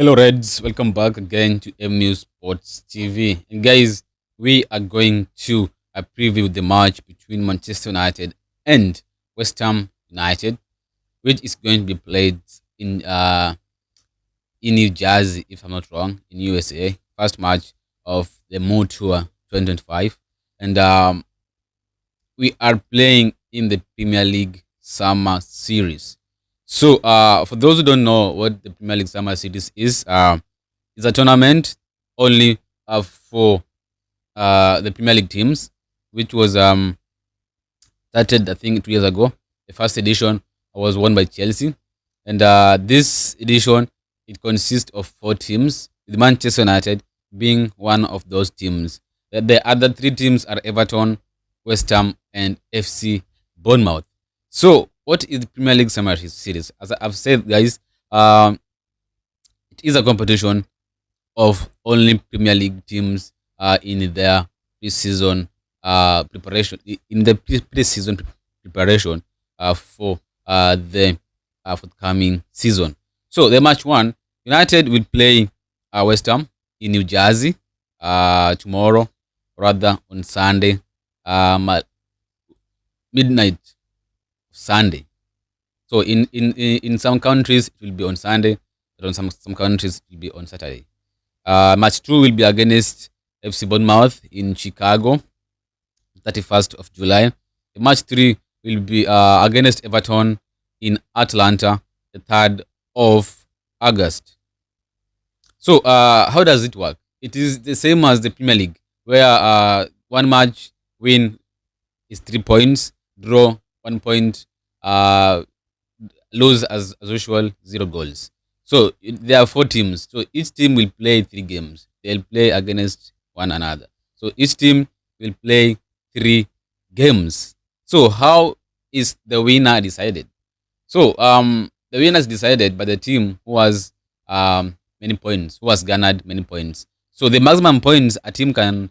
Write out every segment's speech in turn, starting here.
Hello, Reds. Welcome back again to MU Sports TV. And guys, we are going to preview the match between Manchester United and West Ham United, which is going to be played in New Jersey, if I'm not wrong, in USA. First match of the Mo Tour 2025, and we are playing in the Premier League Summer Series. So, for those who don't know what the Premier League Summer Series is, it's a tournament only for the Premier League teams, which was started I think 2 years ago. The first edition was won by Chelsea, and this edition it consists of 4 teams, with Manchester United being one of those teams. The other 3 teams are Everton, West Ham, and FC Bournemouth. So, what is the Premier League Summer Series? As I've said, guys, um, it is a competition of only Premier League teams in their pre-season preparation, in the pre-season preparation for the forthcoming season. So the match one, United will play West Ham in New Jersey tomorrow, rather on Sunday, at midnight Sunday. So in some countries it will be on Sunday, but on some countries it will be on Saturday. Match 2 will be against FC Bournemouth in Chicago, 31st of July. Match 3 will be against Everton in Atlanta, the 3rd of August. So how does it work? It is the same as the Premier League, where one match win is 3 points, draw 1 point, lose as usual 0 goals. So there are 4 teams. So each team will play 3 games. They'll play against one another. So each team will play 3 games. So how is the winner decided? So the winner is decided by the team who has many points, who has garnered many points. So the maximum points a team can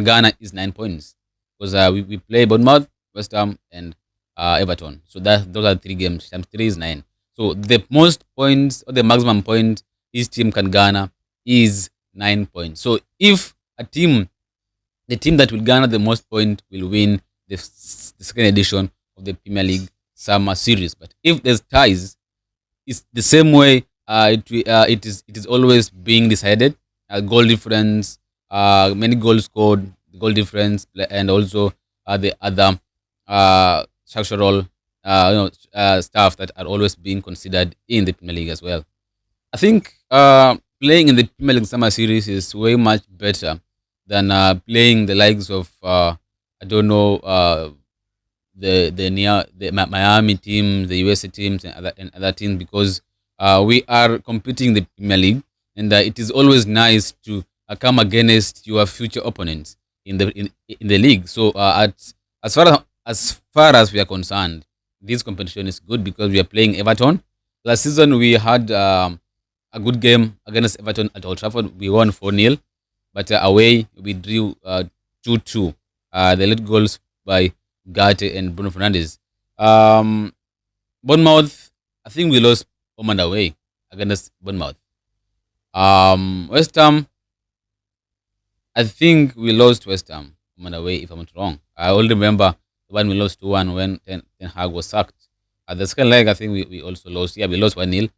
garner is 9 points, because we play Bournemouth, West Ham, and Everton. So those are 3 games. Times 3 is 9. So the most points or the maximum point each team can garner is 9 points. So if the team that will garner the most point will win the second edition of the Premier League Summer Series. But if there's ties, it's the same way. It is always being decided. Goal difference, many goals scored, goal difference, and also the other structural stuff that are always being considered in the Premier League as well. I think playing in the Premier League Summer Series is way much better than playing the likes of I don't know the Miami teams, the USA teams, and other teams, because we are competing in the Premier League, and it is always nice to come against your future opponents in the league. So as far as we are concerned, this competition is good because we are playing Everton. Last season we had a good game against Everton at Old Trafford. We won 4-0, but away we drew 2-2. The late goals by Garte and Bruno Fernandes. Bournemouth, I think we lost home and away against Bournemouth. West Ham, I think we lost West Ham home and away, if I'm not wrong. I only remember the one we lost 2-1 when Ten Hag was sacked. At the second leg, I think we also lost. Yeah, we lost 1-0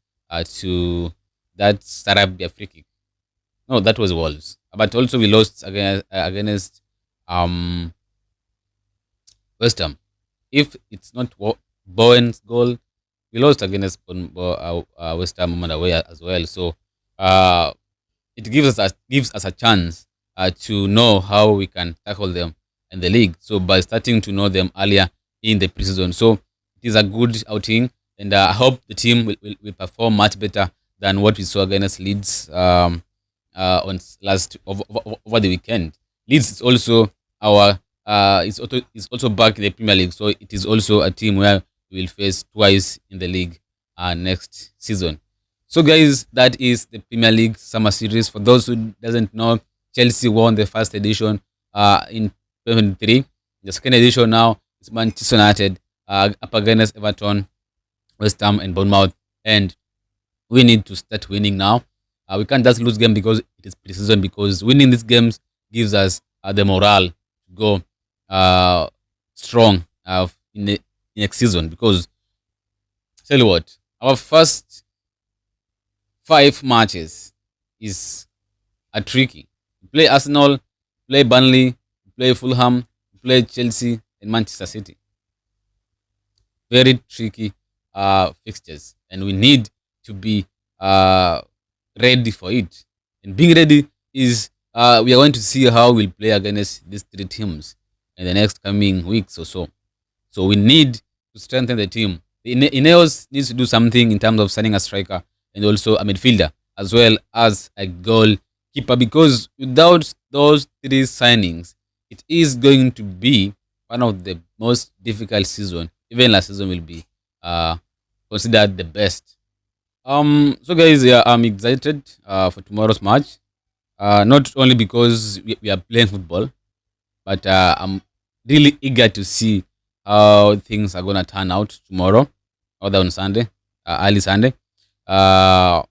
to that Sarabia free kick. No, that was Wolves. But also we lost against West Ham. If it's not Bowen's goal, we lost against West Ham home and away as well. So it gives us a chance to know how we can tackle them in the league. So by starting to know them earlier in the preseason, so it is a good outing, and I hope the team will perform much better than what we saw against Leeds on over the weekend. Leeds is also our is also back in the Premier League, so it is also a team where we will face twice in the league next season. So guys, that is the Premier League Summer Series. For those who doesn't know, Chelsea won the first edition in 2023. The second edition now is Manchester United up against Everton, West Ham, and Bournemouth, and we need to start winning now. We can't just lose game because it is preseason, because winning these games gives us the morale to go strong in next season. Because tell you what, our first 5 matches is a tricky. Play Arsenal, play Burnley, play Fulham, play Chelsea and Manchester City. Very tricky fixtures, and we need to be uh, ready for it. And being ready is we are going to see how we'll play against these three teams in the next coming weeks or so. So we need to strengthen the team. Ineos needs to do something in terms of signing a striker and also a midfielder as well as a goalkeeper, because without those three signings, it is going to be one of the most difficult season. Even last season will be uh, considered the best. So guys, yeah, I'm excited for tomorrow's match. Not only because we are playing football, but I'm really eager to see how things are gonna turn out tomorrow, or on Sunday, early Sunday. Uh,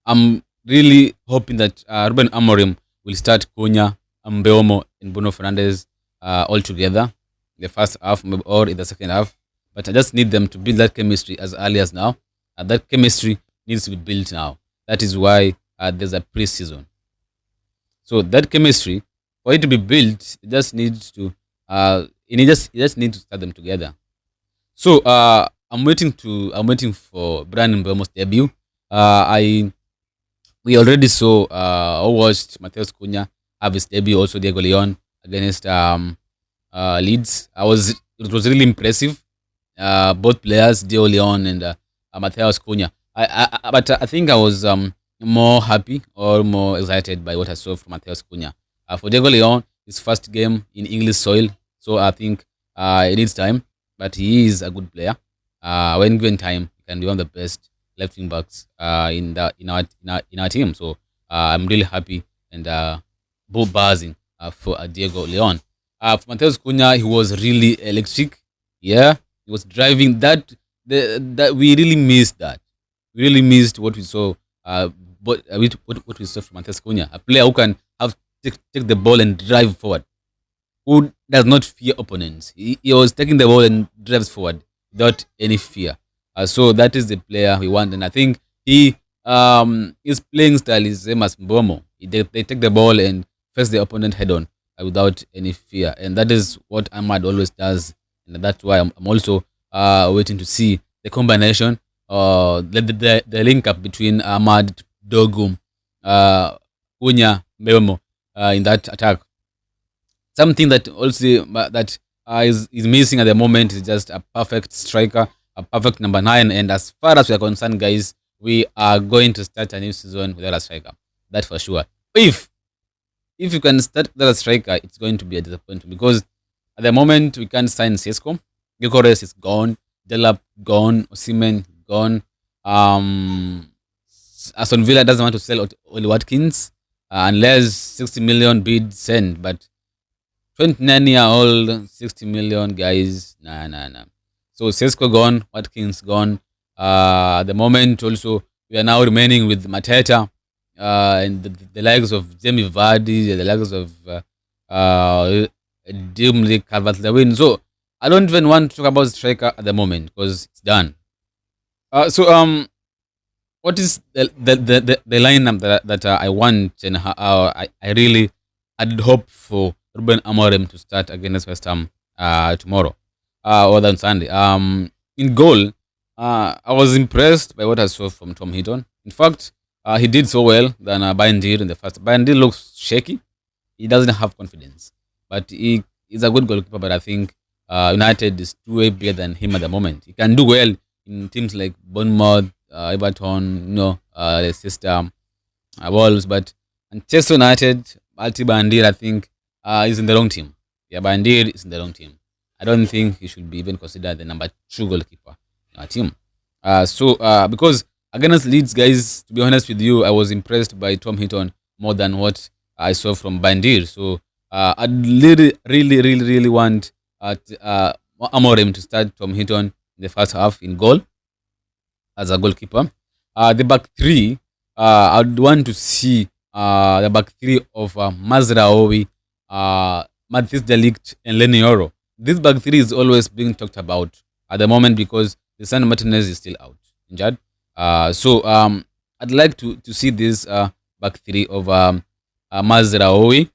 I'm really hoping that Ruben Amorim will start Cunha, Mbeumo, and Bruno Fernandes all together in the first half or in the second half. But I just need them to build that chemistry as early as now. That chemistry needs to be built now. That is why there's a pre-season. So that chemistry, for it to be built, it just needs to it just needs to start them together. So I'm waiting for Brandon Mbeumo's debut. I We already saw or watched Mateus Cunha have his debut, also Diego Leon against Leeds. It was really impressive. Both players, Diego Leon and Mateus Cunha. But I think I was more happy or more excited by what I saw from Mateus Cunha. For Diego Leon, his first game in English soil, so I think it needs time. But he is a good player. When given time, he can be one of the best left wing backs in our team. So I'm really happy and buzzing for Diego Leon. For Mateus Cunha, he was really electric. Yeah, he was driving that. That we really missed that. We really missed what we saw. What we saw from Mateus Cunha, a player who can take the ball and drive forward, who does not fear opponents. He was taking the ball and drives forward without any fear. So that is the player we want, and I think his playing style is same as Mbomo. They take the ball and face the opponent head on without any fear, and that is what Ahmad always does, and that's why I'm also waiting to see the combination, the link up between Ahmad, Dogum, Cunha, Mbomo in that attack. Something that also is missing at the moment is just a perfect striker, a perfect number 9. And as far as we are concerned, guys, we are going to start a new season without a striker. That's for sure. If you can start without a striker, it's going to be a disappointment, because at the moment we can't sign Sesko. Gyökeres is gone. Delap gone. Osimhen gone. Aston Villa doesn't want to sell Oli Watkins unless 60 million bid sent, but 29-year-old, 60 million guys, nah. So Sesko gone, Watkins gone. At the moment, also we are now remaining with Mateta and the likes of Jamie Vardy, the likes of Dimly Calvert-Lewin. So I don't even want to talk about striker at the moment because it's done. What is the lineup that I want, and I really had hope for Ruben Amorim to start against West Ham tomorrow or on Sunday. In goal, I was impressed by what I saw from Tom Heaton. In fact, he did so well than Bandir in the first. Bandir looks shaky. He doesn't have confidence, but he is a good goalkeeper. But I think United is way bigger than him at the moment. He can do well in teams like Bournemouth, Everton, Leicester, Wolves, but Manchester United, Bandir, I think is in the wrong team. Yeah, Bandir is in the wrong team. I don't think he should be even considered the number 2 goalkeeper in our team. Because against Leeds, guys, to be honest with you, I was impressed by Tom Heaton more than what I saw from Bandir. So I'd really want Amorim to start Tom Heaton in the first half in goal as a goalkeeper. The back three, I'd want to see the back three of Mazraoui, Mathis Delict, and Lenny Yoro. This back three is always being talked about at the moment because the San Martinez is still out, injured. So I'd like to see this back three of Mazraoui,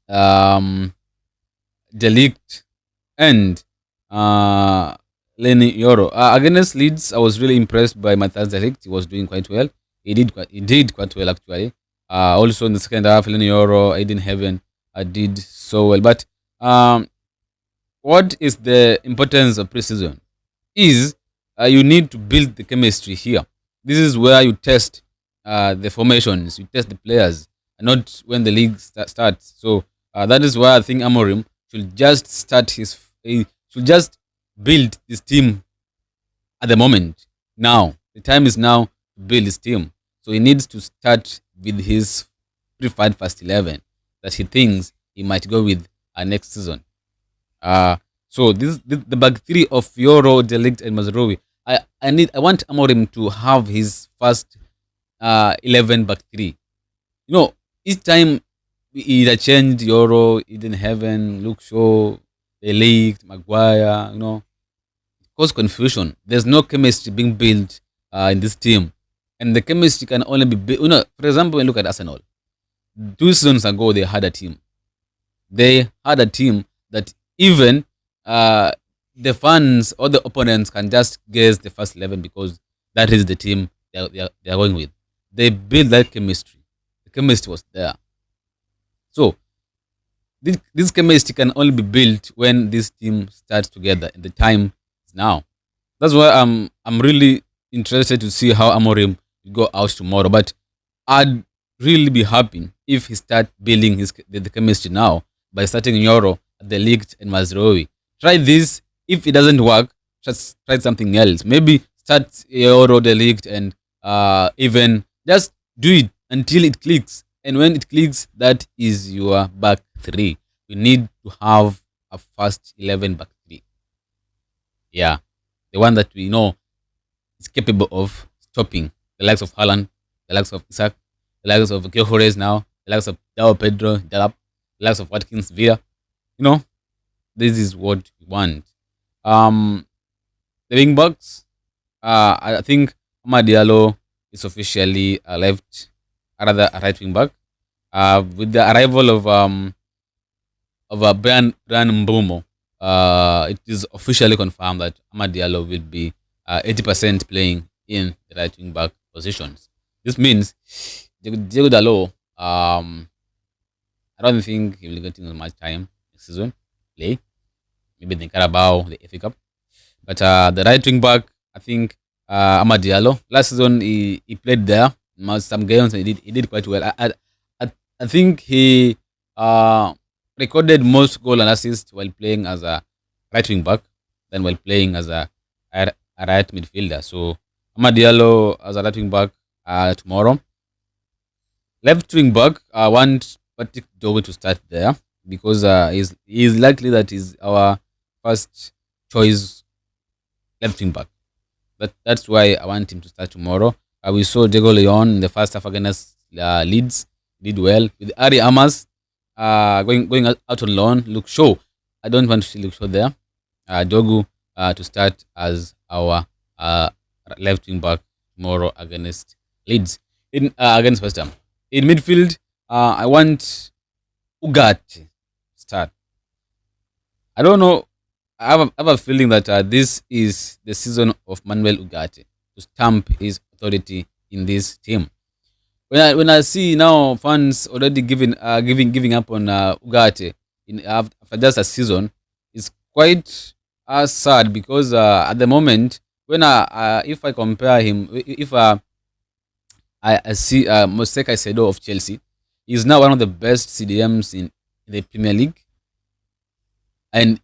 um, Delict, and uh, Lenny Yoro. Against Leeds, I was really impressed by Matthias Delict. He was doing quite well. He did quite well actually. Also in the second half, Lenny Yoro, Aiden Heaven did so well. But what is the importance of preseason? Is you need to build the chemistry here. This is where you test the formations, you test the players, not when the league starts. So that is why I think Amorim should just should just build this team at the moment. Now the time is now to build his team. So he needs to start with his preferred first 11 that he thinks he might go with next season. Uh, so the back three of Euro, Delict, and Mazraoui. I want Amorim to have his first 11 back three. You know, each time we either change Euro, Eden Heaven, Luke Shaw, Delict, Maguire. You know, cause confusion. There's no chemistry being built in this team, and the chemistry can only be built. You know, for example, when you look at Arsenal, 2 seasons ago they had a team. They had a team that even the fans or the opponents can just guess the first 11 because that is the team they are going with. They built that chemistry. The chemistry was there. So this chemistry can only be built when this team starts together, and the time is now. That's why I'm really interested to see how Amorim will go out tomorrow. But I'd really be happy if he start building the chemistry now by starting Euro, the League, and Mazraoui. Try this. If it doesn't work, just try something else. Maybe start Euro, the League, and even just do it until it clicks. And when it clicks, that is your back three. You need to have a first 11 back three. Yeah, the one that we know is capable of stopping the likes of Haaland, the likes of Isaac, the likes of Gyökeres now, the likes of Dao Pedro, Delap, the likes of Watkins, Villa. You know, this is what we want. Um, the wing backs, I think Amad Diallo is officially left, rather a right wing back. With the arrival of Brian Mbumo, it is officially confirmed that Amad Diallo will be 80% playing in the right wing back positions. This means Diego Dalot, I don't think he will get much time next season play. Maybe the Carabao, the FA Cup. But the right wing back, I think Amad Diallo. Last season he played there. Some games and he did quite well. I think he recorded most goal and assists while playing as a right wing back than while playing as a right midfielder. So Amad Diallo as a right wing back tomorrow. Left wing back, I want Patrick Dogo to start there because he's likely that he's our first choice left wing back. That's why I want him to start tomorrow. We saw Diego Leon in the first half against Leeds, did well with Ari Amas going out on loan. Luke Shaw, I don't want to see Luke Shaw there. Dogu to start as our left wing back tomorrow against Leeds in against West Ham. In midfield, I want Ugarte to start. I don't know. I have a feeling that this is the season of Manuel Ugarte to stamp his authority in this team. When I see now fans already giving up on Ugarte after just a season, it's quite sad because at the moment when if I compare him, if I see Mosek Caicedo of Chelsea, he's now one of the best CDMs in the Premier League, and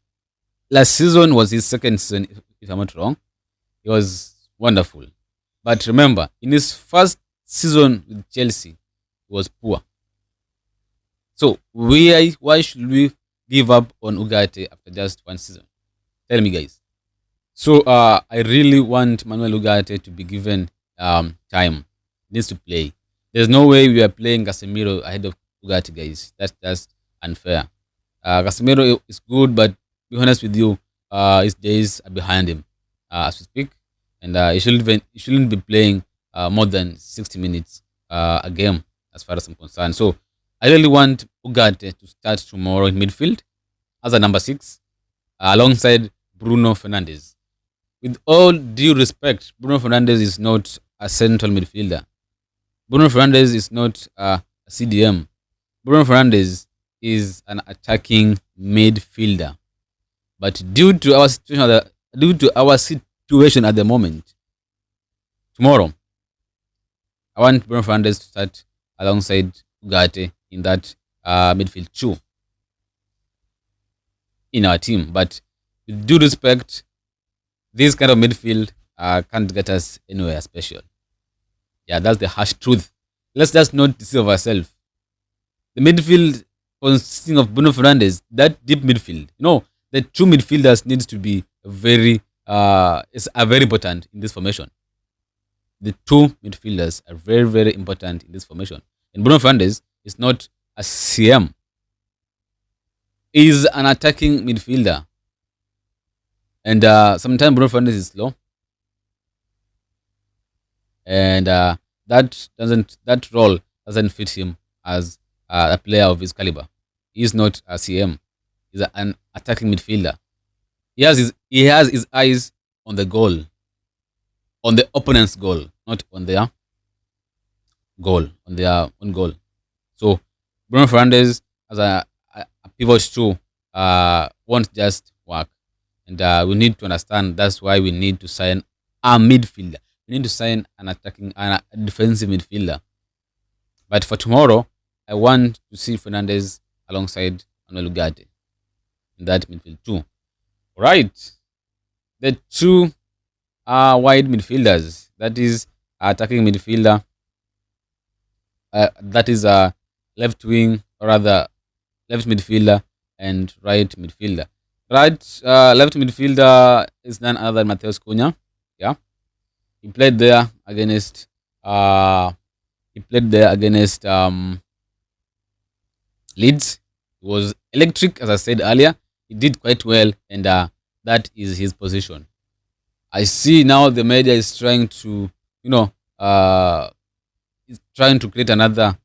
last season was his second season, if I'm not wrong. He was wonderful. But remember, in his first season with Chelsea, he was poor. So why should we give up on Ugarte after just one season? Tell me, guys. So I really want Manuel Ugarte to be given time. needs to play. There's no way we are playing Casemiro ahead of Ugarte, guys. That's just unfair. Casemiro is good, but to be honest with you, his days are behind him as we speak, and he shouldn't be playing more than 60 minutes a game, as far as I'm concerned. So I really want Ugarte to start tomorrow in midfield as a number six, alongside Bruno Fernandes. With all due respect, Bruno Fernandes is not a central midfielder. Bruno Fernandes is not a CDM. Bruno Fernandes is an attacking midfielder. But due to our situation at the moment, tomorrow, I want Bruno Fernandes to start alongside Ugarte in that midfield too in our team. But with due respect, this kind of midfield can't get us anywhere special. Yeah, that's the harsh truth. Let's just not deceive ourselves. The midfield consisting of Bruno Fernandes, that deep midfield, the two midfielders needs to be very important in this formation. The two midfielders are very, very important in this formation. And Bruno Fernandes is not a CM. He is an attacking midfielder. And sometimes Bruno Fernandes is slow. And that role doesn't fit him as a player of his caliber. He's not a CM. He's an attacking midfielder. He has his eyes on the goal, on the opponent's goal, not on their goal, on their own goal. So Bruno Fernandes as a pivot too won't just work, and we need to understand that's why we need to sign a midfielder. We need to sign an attacking and a defensive midfielder. But for tomorrow, I want to see Fernandes alongside Manuel Ugarte in that midfield too. Right, the two wide midfielders. That is attacking midfielder. That is a left wing, or rather left midfielder and right midfielder. Right, left midfielder is none other than Mateus Cunha. Yeah, he played there against. Leeds. He was electric, as I said earlier. He did quite well, and that is his position. I see now the media is trying to, is trying to create another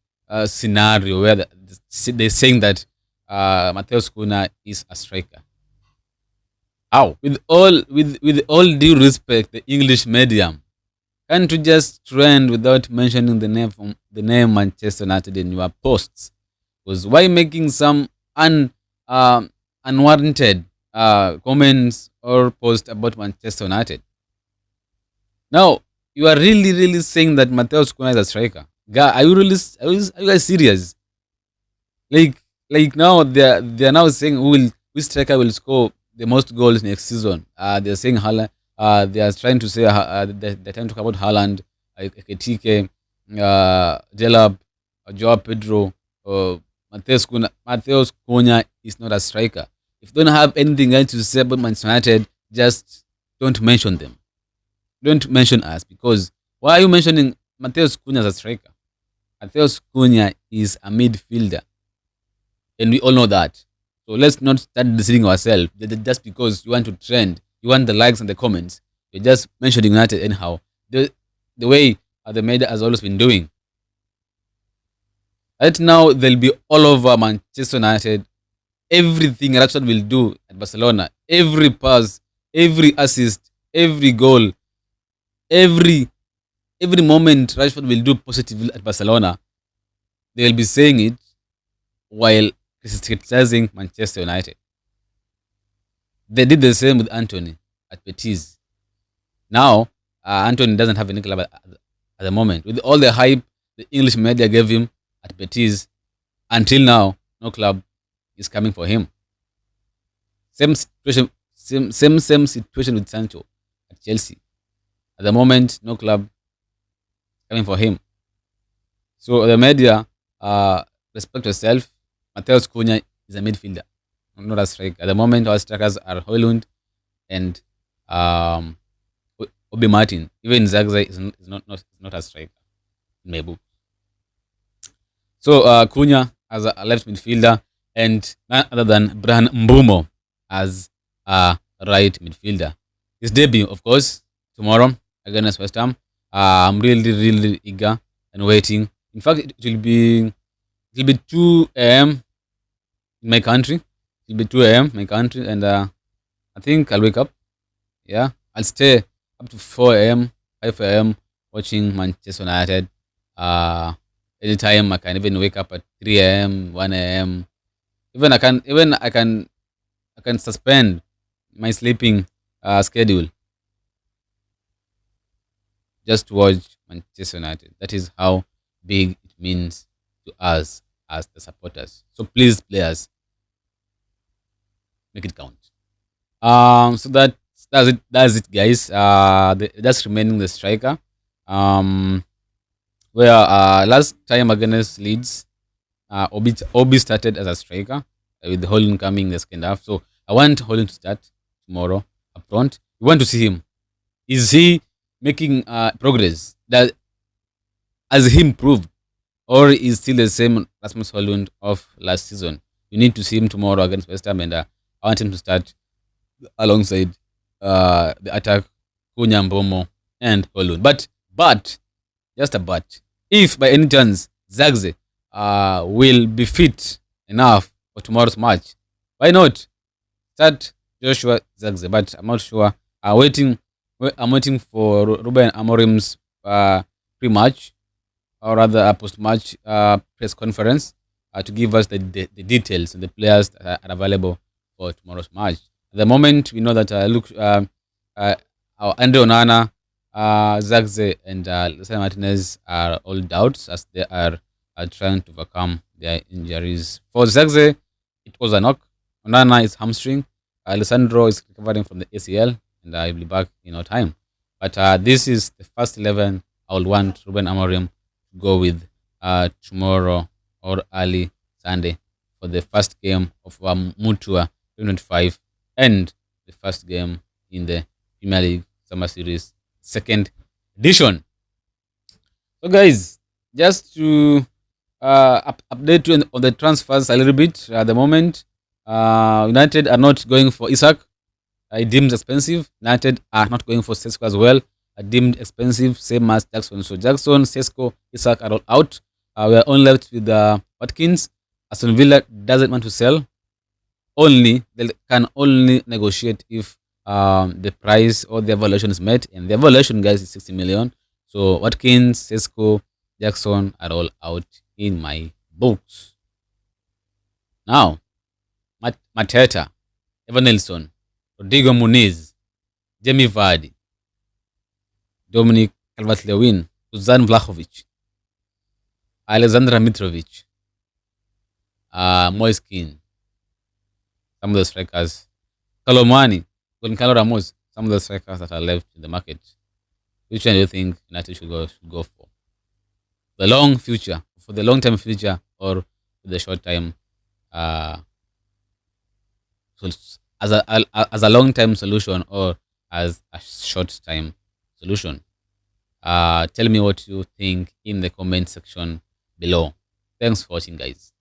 scenario where they're saying that Mateus Cunha is a striker. How? With all due respect, the English media, can't you just trend without mentioning the name Manchester United in your posts? Because why making some unwarranted comments or posts about Manchester United? Now, you are really, really saying that Mateus Cunha is a striker. Guy, are you guys serious? Like now they are now saying which striker will score the most goals next season. They're saying Haaland. They are trying to say they're trying to talk about Haaland, Ekitike, Delap, Joao Pedro, Mateus Cunha. Mateus Cunha is not a striker. If you don't have anything else to say about Manchester United, just don't mention them. Don't mention us, because why are you mentioning Mateus Cunha as a striker? Mateus Cunha is a midfielder, and we all know that. So let's not start deceiving ourselves just because you want to trend, you want the likes and the comments. You're just mentioning United anyhow. The way the media has always been doing. Right now, they'll be all over Manchester United. Everything Rashford will do at Barcelona, every pass, every assist, every goal, every moment Rashford will do positively at Barcelona, they will be saying it while criticizing Manchester United. They did the same with Anthony at Betis. Now, Anthony doesn't have any club at the moment. With all the hype the English media gave him at Betis, until now, no club is coming for him. Same situation with Sancho at Chelsea. At the moment, no club coming for him. So the media, respect yourself. Mateus Cunha is a midfielder, not a striker. At the moment, our strikers are Højlund and Obi Martin. Even Zagzai is not a striker. in my book. So Cunha as a left midfielder, and none other than Brian Mbumo as a right midfielder. His debut, of course, tomorrow against West Ham. I'm really, really eager and waiting. In fact, it will be 2 a.m. in my country. It will be 2 a.m. my country, and I think I'll wake up. Yeah, I'll stay up to 4 a.m., 5 a.m. watching Manchester United. Uh, Anytime I can even wake up at 3 a.m., 1 a.m. Even I can suspend my sleeping schedule just to watch Manchester United. That is how big it means to us as the supporters. So please, players, make it count. So that's it. That's it, guys. That's remaining the striker. Um, where last time against Leeds, Obi started as a striker with Holland coming in the second half. So I want Holland to start tomorrow up front. We want to see him. Is he making progress? That has he improved, or is still the same Rasmus Holland of last season? You need to see him tomorrow against West Ham, and I want him to start alongside the attack, Kunya Mbomo and Holund. But just a but. If by any chance Zagze will be fit enough for tomorrow's match, why not start Joshua Zagze? But I'm not sure. I'm waiting for Ruben Amorim's pre-match, or rather a post-match press conference to give us the details and the players that are available for tomorrow's match. At the moment, we know that Andre Onana, Zagze, and Lisandro Martinez are all doubts as they are trying to overcome their injuries. For Zagze, it was a knock. Onana is hamstring. Alessandro is recovering from the ACL, and I will be back in no time. But this is the first 11 I will want Ruben Amorim to go with tomorrow or early Sunday for the first game of Mutua 2025 and the first game in the Premier League Summer Series second edition. So, guys, just to update you on the transfers a little bit at the moment, United are not going for Isak. I deemed expensive. United are not going for Sesko as well. I deemed expensive, same as Jackson. So Jackson, Sesko, Isak are all out. We are only left with Watkins. Aston Villa doesn't want to sell. Only they can only negotiate if the price or the evaluation is met, and the evaluation, guys, is 60 million. So Watkins, Sesko, Jackson are all out in my books. Now, Mateta, Evan Nelson, Rodrigo Muniz, Jamie Vardy, Dominic Calvert-Lewin, Suzan Vlahovic, Alexandra Mitrovic, Moiskin, some of the strikers, Colomani, Goncalo Ramos, some of the strikers that are left in the market. Which one do you think United should go for? The long future, for the long term future, or for the short time? So as a long term solution or as a short time solution? Tell me what you think in the comment section below. Thanks for watching, guys.